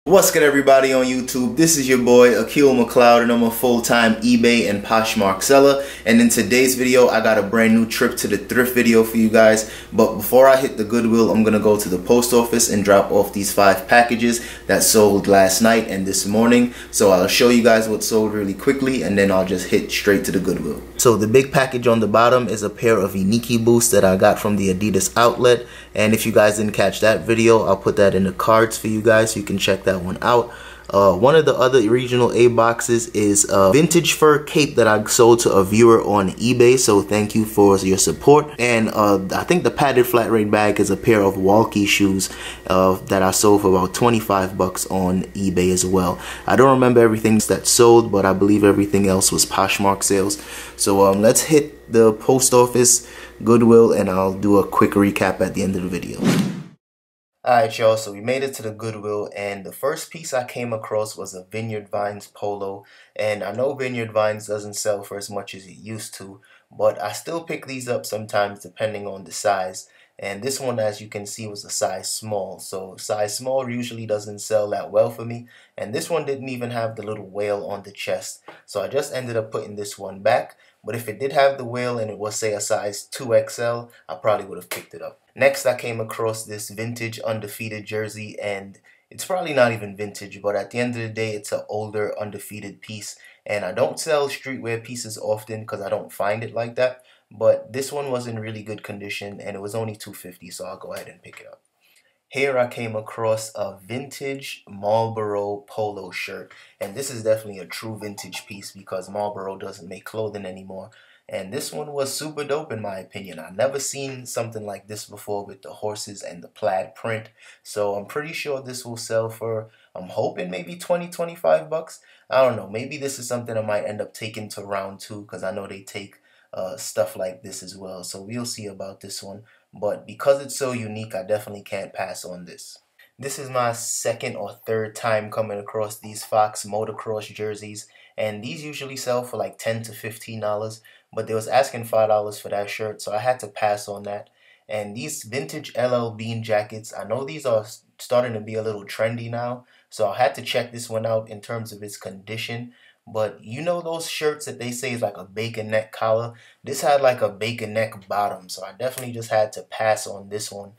What's good, everybody on YouTube? This is your boy Akil McLeod, and I'm a full-time eBay and Poshmark seller. And in today's video, I got a brand new trip to the thrift video for you guys. But before I hit the Goodwill, I'm gonna go to the post office and drop off these 5 packages that sold last night and this morning. So I'll show you guys what sold really quickly, and then I'll just hit straight to the Goodwill. So the big package on the bottom is a pair of Iniki boots that I got from the Adidas outlet. And if you guys didn't catch that video, I'll put that in the cards for you guys so you can check that one out. One of the other regional A boxes is a vintage fur cape that I sold to a viewer on eBay, so thank you for your support. And I think the padded flat rate bag is a pair of Walkie shoes that I sold for about 25 bucks on eBay as well. I don't remember everything that sold, but I believe everything else was Poshmark sales. So let's hit the post office, Goodwill, and I'll do a quick recap at the end of the video. Alright, y'all, so we made it to the Goodwill, and the first piece I came across was a Vineyard Vines polo. And I know Vineyard Vines doesn't sell for as much as it used to, but I still pick these up sometimes depending on the size. And this one, as you can see, was a size small. So size small usually doesn't sell that well for me. And this one didn't even have the little whale on the chest. So I just ended up putting this one back. But if it did have the whale and it was, say, a size 2XL, I probably would have picked it up. Next, I came across this vintage undefeated jersey, and it's probably not even vintage, but at the end of the day, it's an older undefeated piece. And I don't sell streetwear pieces often because I don't find it like that. But this one was in really good condition, and it was only $2.50, so I'll go ahead and pick it up. Here I came across a vintage Marlboro polo shirt, and this is definitely a true vintage piece because Marlboro doesn't make clothing anymore. And this one was super dope in my opinion. I've never seen something like this before with the horses and the plaid print. So I'm pretty sure this will sell for, I'm hoping, maybe 20-25 bucks. I don't know, maybe this is something I might end up taking to round 2 because I know they take stuff like this as well. So we'll see about this one. But because it's so unique, I definitely can't pass on this. This is my second or third time coming across these Fox motocross jerseys, and these usually sell for like $10 to $15, but they was asking $5 for that shirt, so I had to pass on that. And these vintage LL Bean jackets, I know these are starting to be a little trendy now, so I had to check this one out in terms of its condition. But you know those shirts that they say is like a bacon neck collar? This had like a bacon neck bottom, so I definitely just had to pass on this one.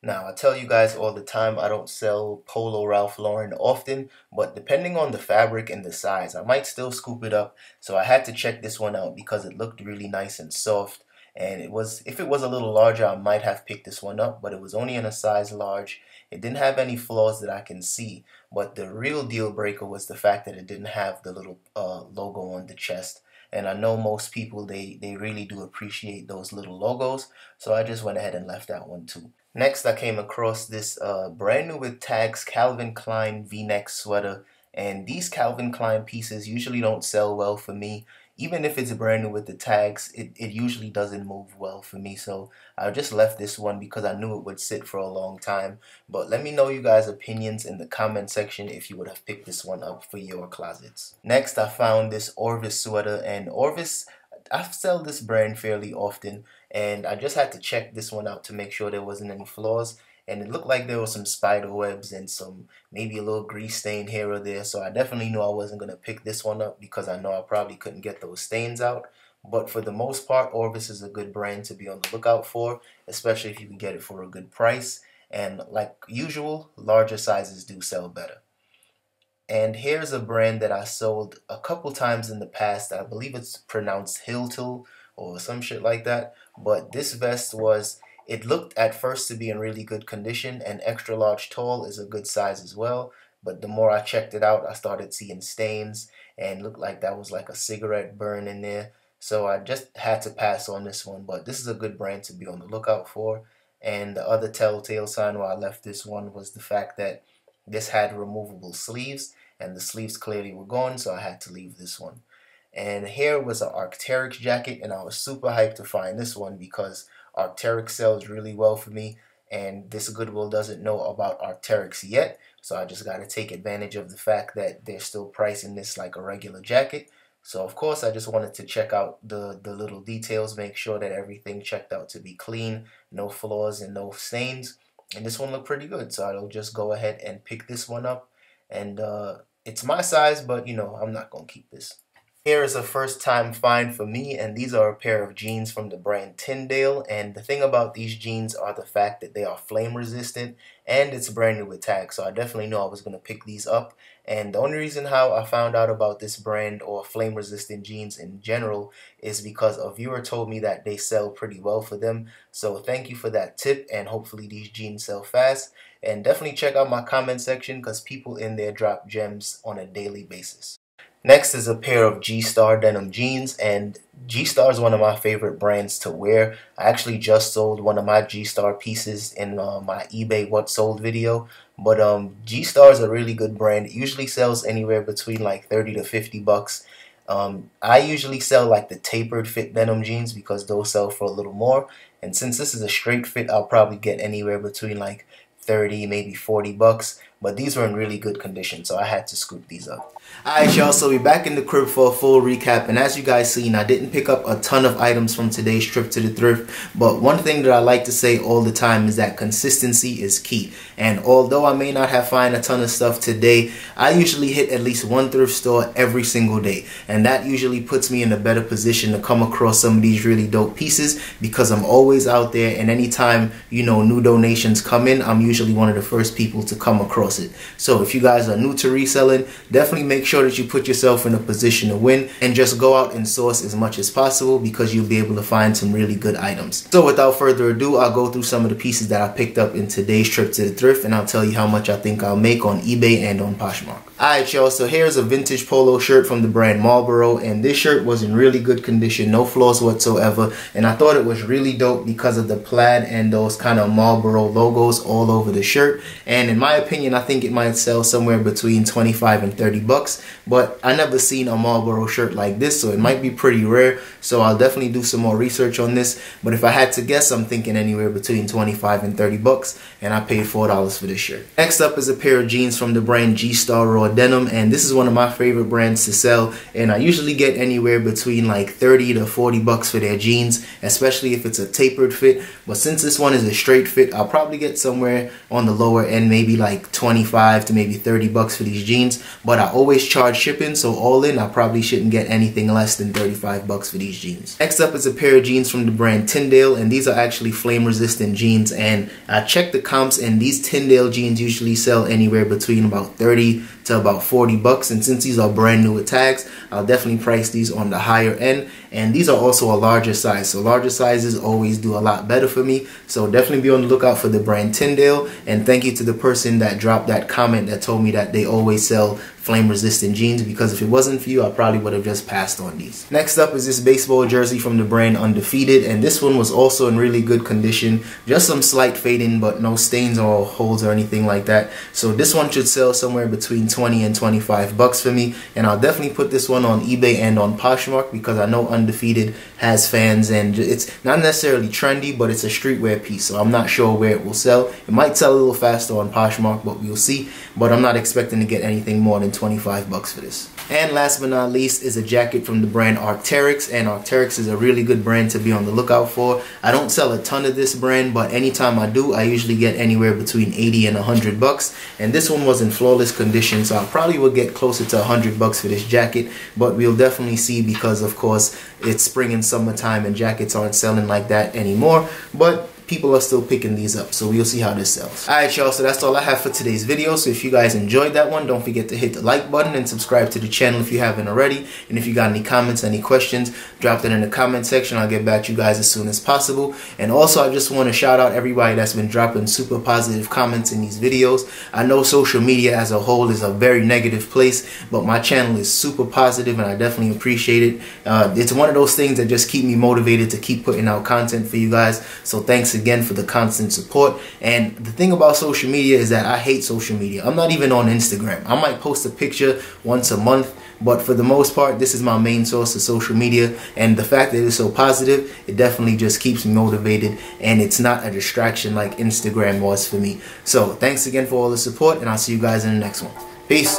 Now, I tell you guys all the time I don't sell Polo Ralph Lauren often, but depending on the fabric and the size, I might still scoop it up. So I had to check this one out because it looked really nice and soft. And it was, if it was a little larger, I might have picked this one up, but it was only in a size large. It didn't have any flaws that I can see, but the real deal breaker was the fact that it didn't have the little logo on the chest. And I know most people, they really do appreciate those little logos, so I just went ahead and left that one too. Next, I came across this brand new with tags Calvin Klein V-neck sweater, and these Calvin Klein pieces usually don't sell well for me. Even if it's brand new with the tags, it usually doesn't move well for me, so I just left this one because I knew it would sit for a long time. But let me know you guys' opinions in the comment section if you would have picked this one up for your closets. Next, I found this Orvis sweater, and Orvis, I sell this brand fairly often, and I just had to check this one out to make sure there wasn't any flaws. And it looked like there was some spider webs and some, maybe a little grease stain here or there. So I definitely knew I wasn't going to pick this one up because I know I probably couldn't get those stains out. But for the most part, Orvis is a good brand to be on the lookout for, especially if you can get it for a good price. And like usual, larger sizes do sell better. And here's a brand that I sold a couple times in the past. I believe it's pronounced Hiltil or some shit like that. But this vest was, it looked at first to be in really good condition, and extra large tall is a good size as well. But the more I checked it out, I started seeing stains and looked like that was like a cigarette burn in there. So I just had to pass on this one. But this is a good brand to be on the lookout for. And the other telltale sign why I left this one was the fact that this had removable sleeves, and the sleeves clearly were gone, so I had to leave this one. And here was an Arc'teryx jacket, and I was super hyped to find this one because Arc'teryx sells really well for me, and this Goodwill doesn't know about Arc'teryx yet, so I just got to take advantage of the fact that they're still pricing this like a regular jacket. So of course I just wanted to check out the little details, make sure that everything checked out to be clean, no flaws and no stains. And this one looked pretty good, so I'll just go ahead and pick this one up. and it's my size, but you know, I'm not gonna keep this. Here is a first time find for me, and these are a pair of jeans from the brand Tyndale. And the thing about these jeans are the fact that they are flame resistant, and it's brand new with tags, so I definitely know I was going to pick these up. And the only reason how I found out about this brand or flame resistant jeans in general is because a viewer told me that they sell pretty well for them. So thank you for that tip, and hopefully these jeans sell fast. And definitely check out my comment section because people in there drop gems on a daily basis. Next is a pair of G-Star denim jeans, and G-Star is one of my favorite brands to wear. I actually just sold one of my G-Star pieces in my eBay what sold video. But G-Star is a really good brand. It usually sells anywhere between like 30 to 50 bucks. I usually sell like the tapered fit denim jeans because those sell for a little more. And since this is a straight fit, I'll probably get anywhere between like 30, maybe 40 bucks. But these were in really good condition, so I had to scoop these up. Alright y'all, so we're back in the crib for a full recap, and as you guys seen, I didn't pick up a ton of items from today's trip to the thrift, but one thing that I like to say all the time is that consistency is key. And although I may not have found a ton of stuff today, I usually hit at least one thrift store every single day, and that usually puts me in a better position to come across some of these really dope pieces because I'm always out there, and anytime, you know, new donations come in, I'm usually one of the first people to come across it. So if you guys are new to reselling, definitely make sure that you put yourself in a position to win and just go out and source as much as possible because you'll be able to find some really good items. So without further ado, I'll go through some of the pieces that I picked up in today's trip to the thrift, and I'll tell you how much I think I'll make on eBay and on Poshmark. Alright y'all, so here's a vintage polo shirt from the brand Marlboro, and this shirt was in really good condition, no flaws whatsoever, and I thought it was really dope because of the plaid and those kind of Marlboro logos all over the shirt. And in my opinion, I think it might sell somewhere between 25 and 30 bucks, but I never seen a Marlboro shirt like this, so it might be pretty rare, so I'll definitely do some more research on this. But if I had to guess, I'm thinking anywhere between 25 and 30 bucks, and I paid $4 for this shirt. Next up is a pair of jeans from the brand G-Star Raw Denim, and this is one of my favorite brands to sell, and I usually get anywhere between like 30 to 40 bucks for their jeans, especially if it's a tapered fit. But since this one is a straight fit, I'll probably get somewhere on the lower end, maybe like 25 to maybe 30 bucks for these jeans, but I always charge shipping, so all in I probably shouldn't get anything less than 35 bucks for these jeans. Next up is a pair of jeans from the brand Tyndale, and these are actually flame resistant jeans, and I checked the comps, and these Tyndale jeans usually sell anywhere between about 30 to about 40 bucks, and since these are brand new with tags, I'll definitely price these on the higher end. And these are also a larger size, so larger sizes always do a lot better for me, so definitely be on the lookout for the brand Tyndale. And thank you to the person that dropped that comment that told me that they always sell flame resistant jeans, because if it wasn't for you, I probably would have just passed on these. Next up is this baseball jersey from the brand Undefeated, and this one was also in really good condition, just some slight fading but no stains or holes or anything like that. So this one should sell somewhere between 20 and 25 bucks for me, and I'll definitely put this one on eBay and on Poshmark because I know Undefeated has fans, and it's not necessarily trendy, but it's a streetwear piece, so I'm not sure where it will sell. It might sell a little faster on Poshmark, but we'll see. But I'm not expecting to get anything more than 25 bucks for this. And last but not least is a jacket from the brand Arc'teryx, and Arc'teryx is a really good brand to be on the lookout for. I don't sell a ton of this brand, but anytime I do, I usually get anywhere between 80 and 100 bucks. And this one was in flawless condition, so I probably will get closer to 100 bucks for this jacket, but we'll definitely see because of course it's spring and summertime and jackets aren't selling like that anymore, but people are still picking these up, so we'll see how this sells. Alright y'all, so that's all I have for today's video. So if you guys enjoyed that one, don't forget to hit the like button and subscribe to the channel if you haven't already. And if you got any comments, any questions, drop that in the comment section. I'll get back to you guys as soon as possible. And also I just want to shout out everybody that's been dropping super positive comments in these videos. I know social media as a whole is a very negative place, but my channel is super positive and I definitely appreciate it. It's one of those things that just keep me motivated to keep putting out content for you guys. So thanks again for the constant support. And the thing about social media is that I hate social media. I'm not even on Instagram. I might post a picture once a month, but for the most part, this is my main source of social media. And the fact that it's so positive, it definitely just keeps me motivated, and it's not a distraction like Instagram was for me. So thanks again for all the support, and I'll see you guys in the next one. Peace.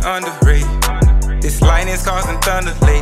underrated. This lightning's causing thunder lately.